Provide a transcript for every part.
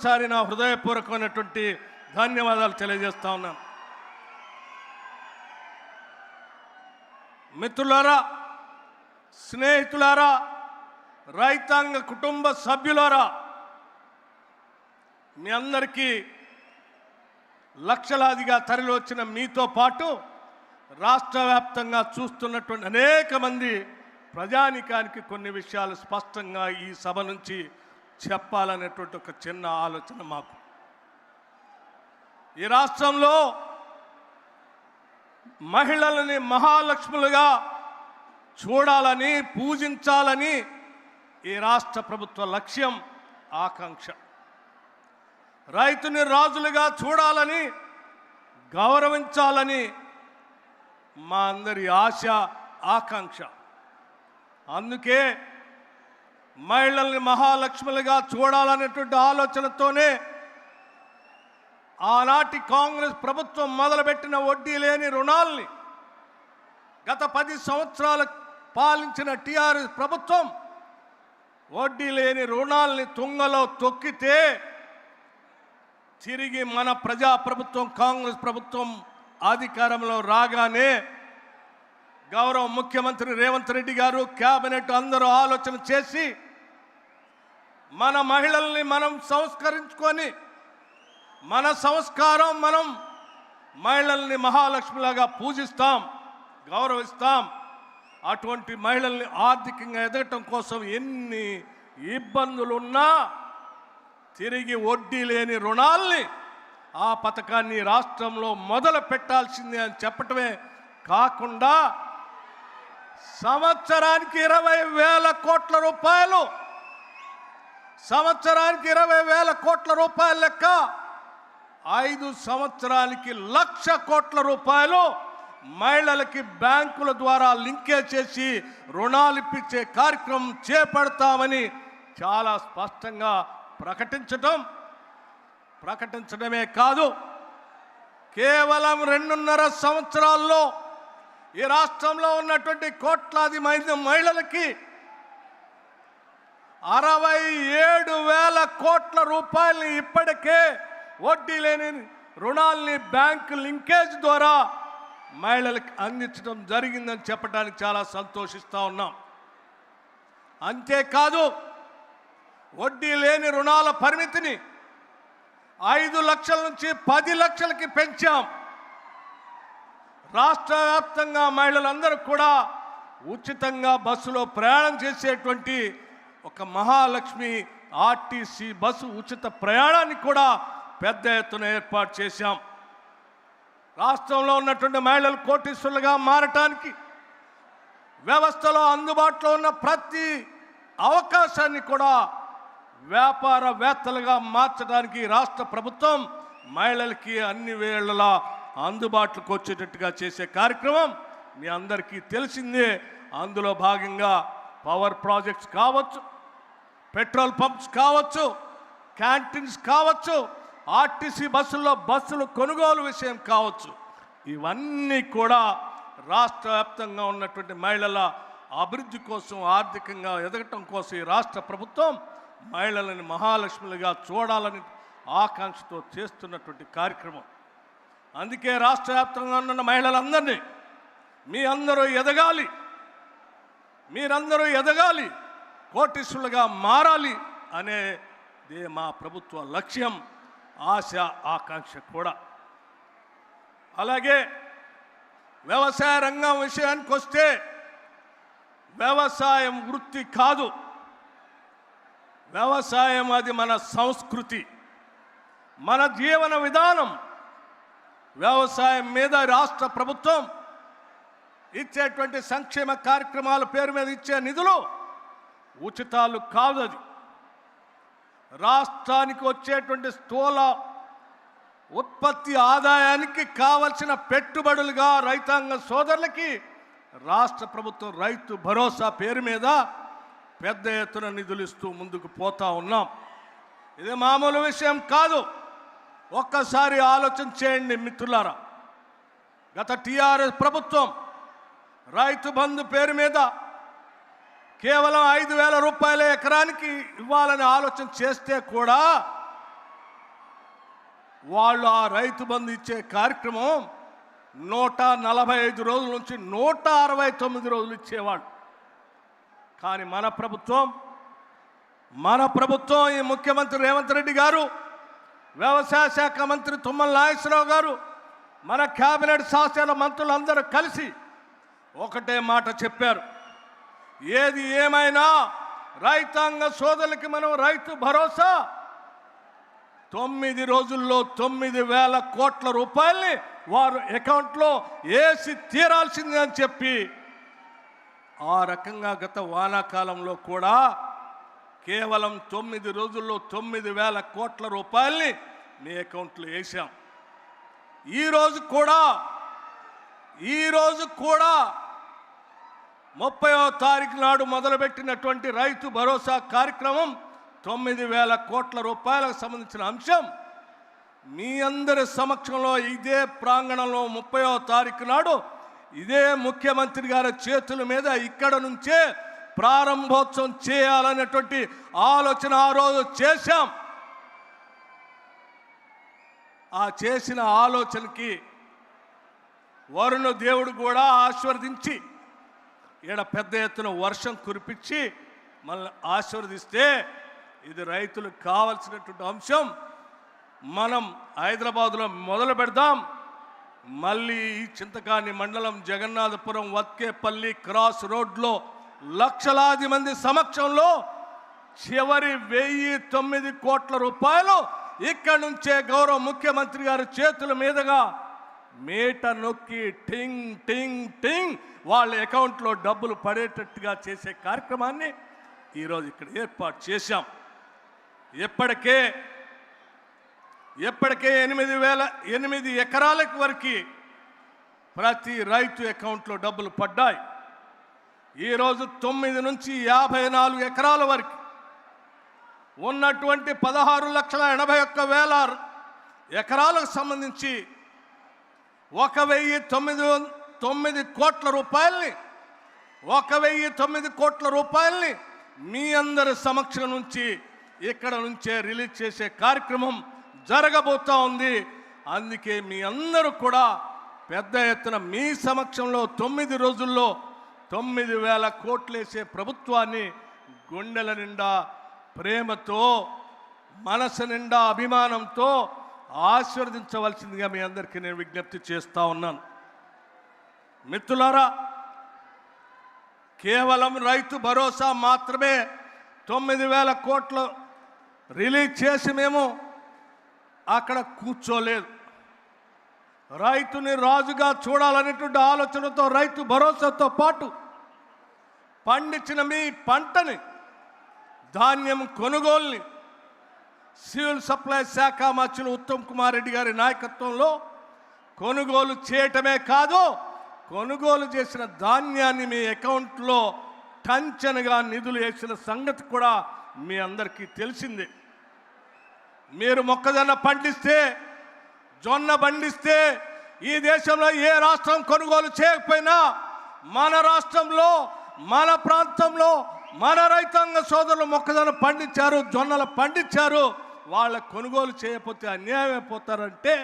ఒకసారి నా హృదయపూర్వకమైనటువంటి ధన్యవాదాలు తెలియజేస్తా ఉన్నాను. మిత్రులారా, స్నేహితులారా, రైతాంగ కుటుంబ సభ్యులారా, మీ అందరికీ లక్షలాదిగా తరలి వచ్చిన మీతో పాటు రాష్ట్ర వ్యాప్తంగా చూస్తున్నటువంటి అనేక మంది ప్రజానికానికి కొన్ని విషయాలు స్పష్టంగా ఈ సభ నుంచి చెప్పాలనేటువంటి ఒక చిన్న ఆలోచన మాకు. ఈ రాష్ట్రంలో మహిళలని మహాలక్ష్ములుగా చూడాలని, పూజించాలని ఈ రాష్ట్ర ప్రభుత్వ లక్ష్యం, ఆకాంక్ష. రైతుని రాజులుగా చూడాలని, గౌరవించాలని మా అందరి ఆశ, ఆకాంక్ష. అందుకే మహిళల్ని మహాలక్ష్ములుగా చూడాలనేటువంటి ఆలోచనతోనే ఆనాటి కాంగ్రెస్ ప్రభుత్వం మొదలుపెట్టిన వడ్డీ లేని రుణాల్ని గత 10 సంవత్సరాలు పాలించిన టీఆర్ఎస్ ప్రభుత్వం వడ్డీ లేని రుణాల్ని తుంగలో తొక్కితే తిరిగి మన ప్రజాప్రభుత్వం కాంగ్రెస్ ప్రభుత్వం అధికారంలో రాగానే గౌరవ ముఖ్యమంత్రి రేవంత్ రెడ్డి గారు, కేబినెట్ అందరూ ఆలోచన చేసి మన మహిళల్ని మనం సంస్కరించుకొని, మన సంస్కారం, మనం మహిళల్ని మహాలక్ష్మిలాగా పూజిస్తాం, గౌరవిస్తాం. అటువంటి మహిళల్ని ఆర్థికంగా ఎదగటం కోసం ఎన్ని ఇబ్బందులున్నా తిరిగి వడ్డీ లేని రుణాల్ని, ఆ పథకాన్ని రాష్ట్రంలో మొదలు పెట్టాల్సిందే అని చెప్పటమే కాకుండా సంవత్సరానికి 20,000 కోట్ల రూపాయలు, సంవత్సరానికి 20,000 కోట్ల రూపాయల లెక్క 5 సంవత్సరాలకి 1,00,000 కోట్ల రూపాయలు మహిళలకి బ్యాంకుల ద్వారా లింకేజ్ చేసి రుణాలు ఇప్పించే కార్యక్రమం చేపడతామని చాలా స్పష్టంగా ప్రకటించడమే కాదు, కేవలం 2.5 సంవత్సరాల్లో ఈ రాష్ట్రంలో ఉన్నటువంటి కోట్లాది మంది మహిళలకి 67,000 కోట్ల రూపాయలని ఇప్పటికే వడ్డీ లేని రుణాల్ని బ్యాంకు లింకేజ్ ద్వారా మహిళలకు అందించడం జరిగిందని చెప్పడానికి చాలా సంతోషిస్తూ ఉన్నాం. అంతేకాదు, వడ్డీ లేని రుణాల పరిమితిని 5 లక్షల నుంచి 10 లక్షలకి పెంచాం. రాష్ట్ర వ్యాప్తంగా మహిళలందరూ కూడా ఉచితంగా బస్సులో ప్రయాణం చేసేటువంటి ఒక మహాలక్ష్మి ఆర్టీసీ బస్సు ఉచిత ప్రయాణాన్ని కూడా పెద్ద ఎత్తున ఏర్పాటు చేశాం. రాష్ట్రంలో ఉన్నటువంటి మహిళలు కోటీశ్వరులుగా మారటానికి వ్యవస్థలో అందుబాటులో ఉన్న ప్రతి అవకాశాన్ని కూడా వ్యాపారవేత్తలుగా మార్చడానికి రాష్ట్ర ప్రభుత్వం మహిళలకి అన్ని వేళలా అందుబాటులోకి వచ్చేటట్టుగా చేసే కార్యక్రమం మీ అందరికీ తెలిసిందే. అందులో భాగంగా పవర్ ప్రాజెక్ట్స్ కావచ్చు, పెట్రోల్ పంప్స్ కావచ్చు, క్యాంటీన్స్ కావచ్చు, ఆర్టీసీ బస్సులు కొనుగోలు విషయం కావచ్చు, ఇవన్నీ కూడా రాష్ట్ర వ్యాప్తంగా ఉన్నటువంటి మహిళల అభివృద్ధి కోసం, ఆర్థికంగా ఎదగటం కోసం ఈ రాష్ట్ర ప్రభుత్వం మహిళలని మహాలక్ష్ములుగా చూడాలని ఆకాంక్షతో చేస్తున్నటువంటి కార్యక్రమం. అందుకే రాష్ట్ర వ్యాప్తంగా ఉన్న మహిళలందరినీ మీరందరూ ఎదగాలి, కోటీశ్వరులుగా మారాలి అనేదే మా ప్రభుత్వ లక్ష్యం, ఆశ, ఆకాంక్ష కూడా. అలాగే వ్యవసాయ రంగం విషయానికి వస్తే, వ్యవసాయం వృత్తి కాదు, వ్యవసాయం అది మన సంస్కృతి, మన జీవన విధానం. వ్యవసాయం మీద రాష్ట్ర ప్రభుత్వం ఇచ్చేటువంటి సంక్షేమ కార్యక్రమాల పేరు మీద ఇచ్చే నిధులు ఉచితాలు కాదు. అది రాష్ట్రానికి వచ్చేటువంటి స్థూల ఉత్పత్తి ఆదాయానికి కావలసిన పెట్టుబడులుగా రైతాంగ సోదరులకి రాష్ట్ర ప్రభుత్వం రైతు భరోసా పేరు మీద పెద్ద ఎత్తున నిధులు ఇస్తూ ముందుకు పోతా ఉన్నాం. ఇది మామూలు విషయం కాదు. ఒక్కసారి ఆలోచన చేయండి మిత్రులారా. గత టీఆర్ఎస్ ప్రభుత్వం రైతు బంధు పేరు మీద కేవలం 5,000 రూపాయల ఎకరానికి ఇవ్వాలని ఆలోచన చేస్తే కూడా వాళ్ళు ఆ రైతు బంధు ఇచ్చే కార్యక్రమం 145 రోజుల నుంచి 169 రోజులు ఇచ్చేవాళ్ళు. కానీ మన ప్రభుత్వం ఈ ముఖ్యమంత్రి రేవంత్ రెడ్డి గారు, వ్యవసాయ శాఖ మంత్రి తుమ్మల నాగేశ్వరరావు గారు, మన కేబినెట్ శాసన మంత్రులందరూ కలిసి ఒకటే మాట చెప్పారు. ఏది ఏమైనా రైతాంగ సోదరులకి మనం రైతు భరోసా 9 రోజుల్లో 9,000 కోట్ల రూపాయల్ని వారు అకౌంట్లో వేసి తీరాల్సింది అని చెప్పి, ఆ రకంగా గత వానాకాలంలో కూడా కేవలం 9 రోజుల్లో 9,000 కోట్ల రూపాయల్ని మీ అకౌంట్లో వేసాం. ఈరోజు కూడా 30వ తారీఖు నాడు మొదలుపెట్టినటువంటి రైతు భరోసా కార్యక్రమం 9,000 కోట్ల రూపాయలకు సంబంధించిన అంశం మీ అందరి సమక్షంలో ఇదే ప్రాంగణంలో 30వ తారీఖు నాడు ఇదే ముఖ్యమంత్రి గారి చేతుల మీద ఇక్కడ నుంచే ప్రారంభోత్సవం చేయాలనేటువంటి ఆలోచన ఆ రోజు చేశాం. ఆ చేసిన ఆలోచనకి వరుణ దేవుడు కూడా ఆశీర్వదించి ఈడ పెద్ద ఎత్తున వర్షం కురిపించి మనల్ని ఆశీర్వదిస్తే ఇది రైతులకు కావాల్సినటువంటి అంశం. మనం హైదరాబాదులో మొదలు పెడదాం. మళ్ళీ ఈ చింతకాని మండలం జగన్నాథపురం వత్కేపల్లి క్రాస్ రోడ్లో లక్షలాది మంది సమక్షంలో చివరి 1,009 కోట్ల రూపాయలు ఇక్కడి నుంచే గౌరవ ముఖ్యమంత్రి గారి చేతుల మీదుగా మీట నొక్కి టింగ్ టింగ్ టింగ్ వాళ్ళ అకౌంట్లో డబ్బులు పడేటట్టుగా చేసే కార్యక్రమాన్ని ఈరోజు ఇక్కడ ఏర్పాటు చేశాం. ఎప్పటికే 8 ఎకరాలకు వరకు ప్రతి రైతు అకౌంట్లో డబ్బులు పడ్డాయి. ఈరోజు 9 నుంచి 54 ఎకరాల వరకు ఉన్నటువంటి 16,81,000 ఎకరాలకు సంబంధించి 1,009 కోట్ల రూపాయల్ని 1,009 కోట్ల రూపాయల్ని మీ అందరి సమక్షం నుంచి ఇక్కడ నుంచే రిలీజ్ చేసే కార్యక్రమం జరగబోతా ఉంది. అందుకే మీ అందరూ కూడా పెద్ద ఎత్తున మీ సమక్షంలో 9 రోజుల్లో 9,000 కోట్లు వేసే ప్రభుత్వాన్ని గుండెల నిండా ప్రేమతో, మనసు నిండా అభిమానంతో ఆశీర్వదించవలసిందిగా మీ అందరికీ నేను విజ్ఞప్తి చేస్తూ ఉన్నాను. మిత్రులారా, కేవలం రైతు భరోసా మాత్రమే 9,000 కోట్లు రిలీజ్ చేసి మేము అక్కడ కూర్చోలేదు. రైతుని రాజుగా చూడాలనేటువంటి ఆలోచనతో రైతు భరోసాతో పాటు పండించిన మీ పంటని, ధాన్యం కొనుగోలుని సివిల్ సప్లై శాఖ మంత్రులు ఉత్తమ్ కుమార్ రెడ్డి గారి నాయకత్వంలో కొనుగోలు చేయటమే కాదు, కొనుగోలు చేసిన ధాన్యాన్ని మీ అకౌంట్లో టంచనగా నిధులు వేసిన సంగతి కూడా మీ అందరికీ తెలిసిందే. మీరు మొక్కజొన్న పండిస్తే, జొన్న పండిస్తే ఈ దేశంలో ఏ రాష్ట్రం కొనుగోలు చేయకపోయినా మన రాష్ట్రంలో, మన ప్రాంతంలో మన రైతాంగ సోదరులు మొక్కజొన్న పండించారు, జొన్నలు పండించారు. వాళ్ళ కొనుగోలు చేయకపోతే అన్యాయం అయిపోతారంటే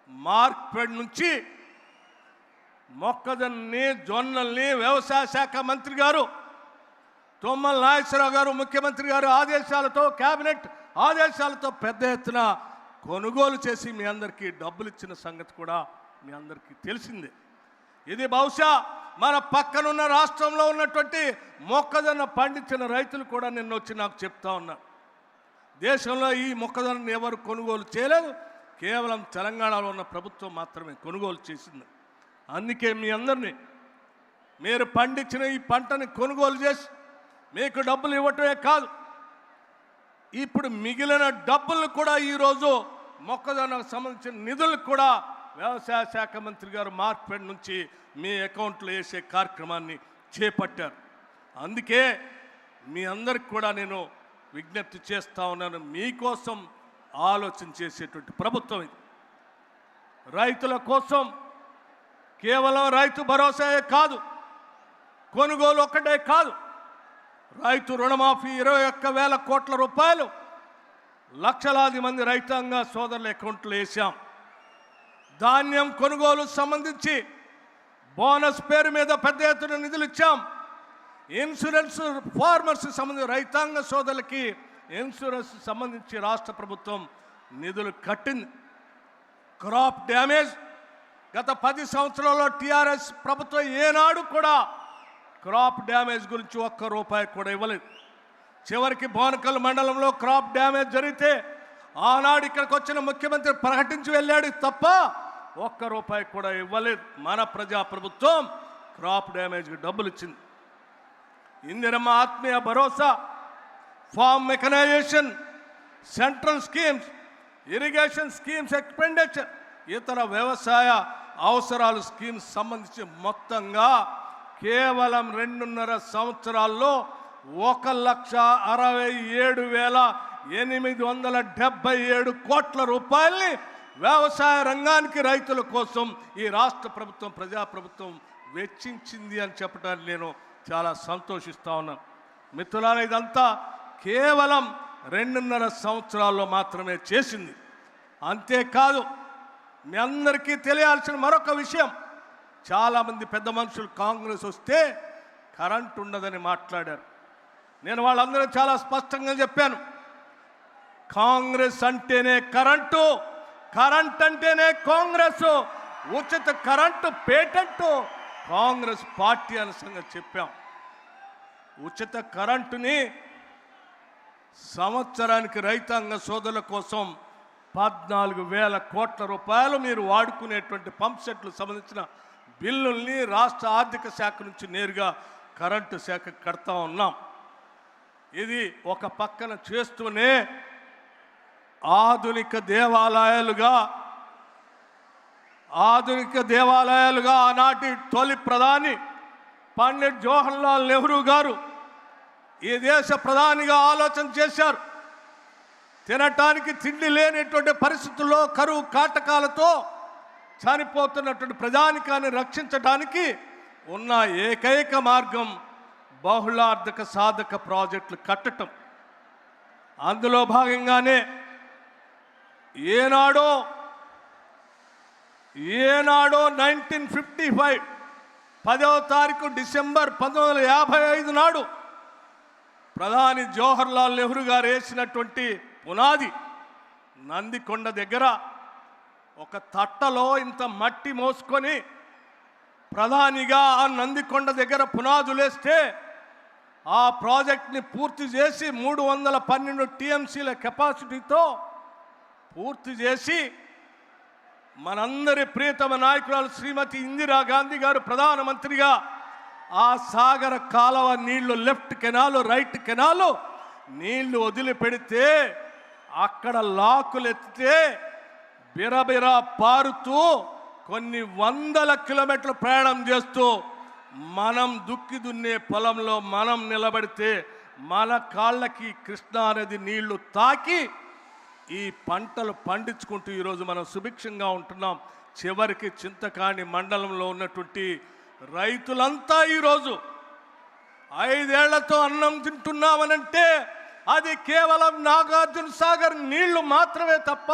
మార్కెట్ నుంచి మొక్కజొన్నని, జొన్నల్ని వ్యవసాయ శాఖ మంత్రి గారు తుమ్మల నాగేశ్వరరావు గారు ముఖ్యమంత్రి గారు ఆదేశాలతో, కేబినెట్ ఆదేశాలతో పెద్ద ఎత్తున కొనుగోలు చేసి మీ అందరికీ డబ్బులు ఇచ్చిన సంగతి కూడా మీ అందరికీ తెలిసిందే. ఇది బహుశా మన పక్కనున్న రాష్ట్రంలో ఉన్నటువంటి మొక్కజొన్న పండించిన రైతులు కూడా నిన్న వచ్చి నాకు చెప్తా ఉన్నారు, దేశంలో ఈ మొక్కజొన్నను ఎవరు కొనుగోలు చేయలేదు, కేవలం తెలంగాణలో ఉన్న ప్రభుత్వం మాత్రమే కొనుగోలు చేసింది. అందుకే మీ అందరినీ మీరు పండించిన ఈ పంటని కొనుగోలు చేసి మీకు డబ్బులు ఇవ్వటమే కాదు, ఇప్పుడు మిగిలిన డబ్బులను కూడా ఈరోజు మొక్కజొన్నకు సంబంధించిన నిధులు కూడా వ్యవసాయ శాఖ మంత్రి గారు మార్కెట్ నుంచి మీ అకౌంట్లో వేసే కార్యక్రమాన్ని చేపట్టారు. అందుకే మీ అందరికి కూడా నేను విజ్ఞప్తి చేస్తూ ఉన్నాను, మీకోసం ఆలోచన చేసేటువంటి ప్రభుత్వం ఇది. రైతుల కోసం కేవలం రైతు భరోసాయే కాదు, కొనుగోలు ఒక్కటే కాదు, రైతు రుణమాఫీ 21,000 కోట్ల రూపాయలు లక్షలాది మంది రైతాంగ సోదరుల అకౌంట్లు వేసాం. ధాన్యం కొనుగోలు సంబంధించి బోనస్ పేరు మీద పెద్ద ఎత్తున నిధులు ఇచ్చాం. ఇన్సూరెన్స్ ఫార్మర్స్ సంబంధించి రైతాంగ సోదరులకి ఇన్సూరెన్స్ సంబంధించి రాష్ట్ర ప్రభుత్వం నిధులు కట్టింది. క్రాప్ డ్యామేజ్ గత 10 సంవత్సరాల్లో టీఆర్ఎస్ ప్రభుత్వం ఏనాడు కూడా క్రాప్ డ్యామేజ్ గురించి ఒక్క రూపాయి కూడా ఇవ్వలేదు. చివరికి బోనకల్ మండలంలో క్రాప్ డ్యామేజ్ జరిగితే ఆనాడు ఇక్కడికి వచ్చిన ముఖ్యమంత్రి ప్రకటించి వెళ్ళాడు తప్ప ఒక్క రూపాయి కూడా ఇవ్వలేదు. మన ప్రజాప్రభుత్వం క్రాప్ డ్యామేజ్కి డబ్బులు ఇచ్చింది. ఇందిరమ్మ ఆత్మీయ భరోసా, farm mechanisation, central schemes, irrigation schemes expenditure, ఇతర వ్యవసాయ అవసరాలు స్కీమ్స్ సంబంధించి మొత్తంగా కేవలం 2.5 సంవత్సరాల్లో 1,67,877 కోట్ల రూపాయల్ని వ్యవసాయ రంగానికి రైతుల కోసం ఈ రాష్ట్ర ప్రభుత్వం ప్రజాప్రభుత్వం వెచ్చించింది అని చెప్పడానికి నేను చాలా సంతోషిస్తా ఉన్నాను. మిత్రులారా, ఇదంతా కేవలం 2.5 సంవత్సరాల్లో మాత్రమే చేసింది. అంతేకాదు, మీ అందరికీ తెలియాల్సిన మరొక విషయం, చాలామంది పెద్ద మనుషులు కాంగ్రెస్ వస్తే కరెంట్ ఉండదని మాట్లాడారు. నేను వాళ్ళందరూ చాలా స్పష్టంగా చెప్పాను, కాంగ్రెస్ అంటేనే కరెంటు, కరెంట్ అంటేనే కాంగ్రెస్, ఉచిత కరెంటు పేటెంట్ కాంగ్రెస్ పార్టీ అనే సంగతి చెప్పాం. ఉచిత కరెంటుని సంవత్సరానికి రైతాంగ సోదరుల కోసం 14,000 కోట్ల రూపాయలు మీరు వాడుకునేటువంటి పంప్ సెట్లు సంబంధించిన బిల్లుల్ని రాష్ట్ర ఆర్థిక శాఖ నుంచి నేరుగా కరెంటు శాఖకు కడతా ఉన్నాం. ఇది ఒక పక్కన చేస్తూనే ఆధునిక దేవాలయాలుగా ఆనాటి తొలి ప్రధాని పండిట్ జవహర్లాల్ నెహ్రూ గారు ఈ దేశ ప్రధానిగా ఆలోచన చేశారు. తినటానికి తిండి లేనిటువంటి పరిస్థితుల్లో కరువు కాటకాలతో చనిపోతున్నటువంటి ప్రజానికాన్ని రక్షించడానికి ఉన్న ఏకైక మార్గం బహుళార్థక సాధక ప్రాజెక్టులు కట్టడం. అందులో భాగంగానే ఏనాడో 1955 10వ తారీఖు డిసెంబర్ 1955 నాడు ప్రధాని జవహర్లాల్ నెహ్రూ గారు వేసినటువంటి పునాది నందికొండ దగ్గర ఒక తట్టలో ఇంత మట్టి మోసుకొని ప్రధానిగా ఆ నందికొండ దగ్గర పునాదులేస్తే ఆ ప్రాజెక్ట్ని పూర్తి చేసి 312 టీఎంసీల కెపాసిటీతో పూర్తి చేసి మనందరి ప్రియతమ నాయకురాలు శ్రీమతి ఇందిరాగాంధీ గారు ప్రధానమంత్రిగా ఆ సాగర కాలువ నీళ్లు, లెఫ్ట్ కెనాలు, రైట్ కెనాలు నీళ్లు వదిలిపెడితే అక్కడ లాకులు ఎత్తితే బిరబిరా పారుతూ కొన్ని 100 కిలోమీటర్లు ప్రయాణం చేస్తూ మనం దుక్కి దున్నే పొలంలో మనం నిలబడితే మన కాళ్ళకి కృష్ణా నది నీళ్లు తాకి ఈ పంటలు పండించుకుంటూ ఈరోజు మనం సుభిక్షంగా ఉంటున్నాం. చివరికి చింతకాణి మండలంలో ఉన్నటువంటి రైతులంతా ఈరోజు 5 ఏళ్లతో అన్నం తింటున్నామనంటే అది కేవలం నాగార్జున సాగర్ నీళ్లు మాత్రమే తప్ప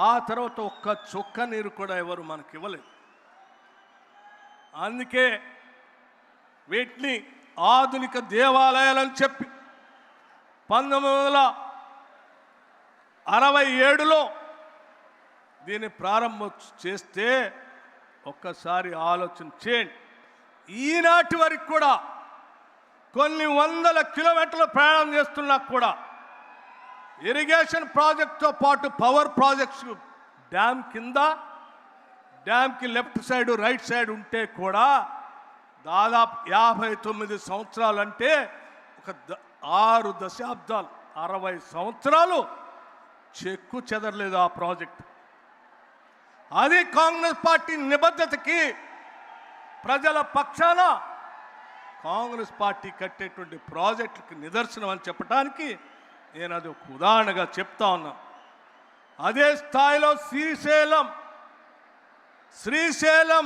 ఆ తర్వాత ఒక్క చుక్క నీరు కూడా ఎవరు మనకి ఇవ్వలేదు. అందుకే వీటిని ఆధునిక దేవాలయాలని చెప్పి 1967లో దీన్ని ప్రారంభం చేస్తే ఒక్కసారి ఆలోచన చేయండి. ఈనాటి వరకు కూడా కొన్ని 100 కిలోమీటర్లు ప్రయాణం చేస్తున్నా కూడా ఇరిగేషన్ ప్రాజెక్ట్తో పాటు పవర్ ప్రాజెక్ట్స్ డ్యామ్ కింద, డ్యామ్కి లెఫ్ట్ సైడ్ రైట్ సైడ్ ఉంటే కూడా దాదాపు 59 సంవత్సరాలు అంటే ఒక 6 దశాబ్దాలు 60 సంవత్సరాలు చెక్కు చెదరలేదు ఆ ప్రాజెక్టు. అది కాంగ్రెస్ పార్టీ నిబద్ధతకి ప్రజల పక్షాన కాంగ్రెస్ పార్టీ కట్టేటువంటి ప్రాజెక్టుకి నిదర్శనం అని చెప్పడానికి నేను అది ఒక ఉదాహరణగా చెప్తా ఉన్నా. అదే స్థాయిలో శ్రీశైలం